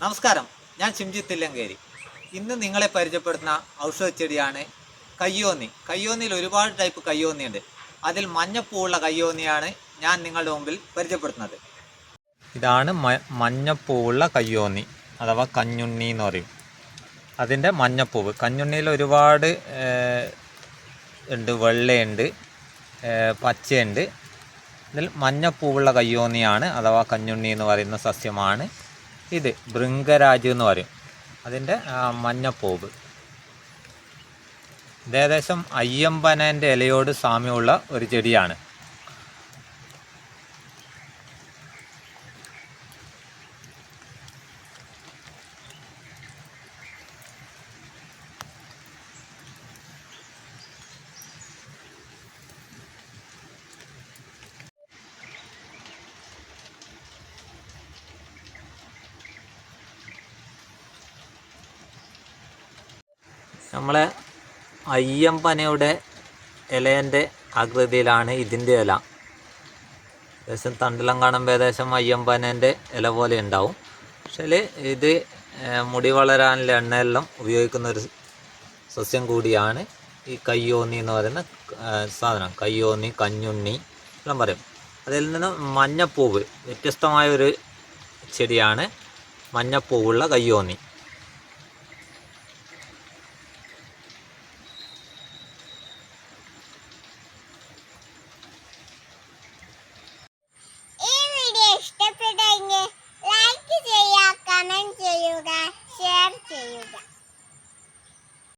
നമസ്കാരം, ഞാൻ ഷിംജിത്ത് തില്ലങ്കേരി. ഇന്ന് നിങ്ങളെ പരിചയപ്പെടുത്തുന്ന ഔഷധ ചെടിയാണ് കയ്യോന്നി. കയ്യോന്നിയിൽ ഒരുപാട് ടൈപ്പ് കയ്യോന്നിയുണ്ട്. അതിൽ മഞ്ഞപ്പൂവുള്ള കയ്യോന്നിയാണ് ഞാൻ നിങ്ങളുടെ മുമ്പിൽ പരിചയപ്പെടുത്തുന്നത്. ഇതാണ് മഞ്ഞപ്പൂവുള്ള കയ്യോന്നി അഥവാ കഞ്ഞുണ്ണി എന്ന് പറയും. അതിൻ്റെ മഞ്ഞപ്പൂവ്. കഞ്ഞുണ്ണിയിൽ ഒരുപാട് ഉണ്ട്, വെള്ളയുണ്ട്, പച്ചയുണ്ട്. ഇതിൽ മഞ്ഞപ്പൂവുള്ള കയ്യോന്നിയാണ് അഥവാ കഞ്ഞുണ്ണി എന്ന് പറയുന്ന സസ്യമാണ് ഇത്. ഭൃംഗരാജ് എന്ന് പറയും അതിൻ്റെ മഞ്ഞപ്പൂവ്. ഇത് ഏകദേശം അയ്യമ്പനേൻ്റെ ഇലയോട് സാമ്യമുള്ള ഒരു ചെടിയാണ്. നമ്മളെ അയ്യമ്പനയുടെ ഇലേൻ്റെ ആകൃതിയിലാണ് ഇതിൻ്റെ ഇല. ഏകദേശം തണ്ടെല്ലാം കാണുമ്പോൾ ഏകദേശം അയ്യമ്പനേൻ്റെ ഇല പോലെ ഉണ്ടാവും. പക്ഷേ ഇത് മുടി വളരാനുള്ള എണ്ണയെല്ലാം ഉപയോഗിക്കുന്ന ഒരു സസ്യം കൂടിയാണ് ഈ കയ്യോന്നി എന്ന് പറയുന്ന സാധനം. കയ്യോന്നി, കഞ്ഞുണ്ണി എല്ലാം പറയും. അതിൽ നിന്ന് മഞ്ഞപ്പൂവ്, വ്യത്യസ്തമായൊരു ചെടിയാണ് മഞ്ഞപ്പൂവുള്ള കയ്യോന്നി.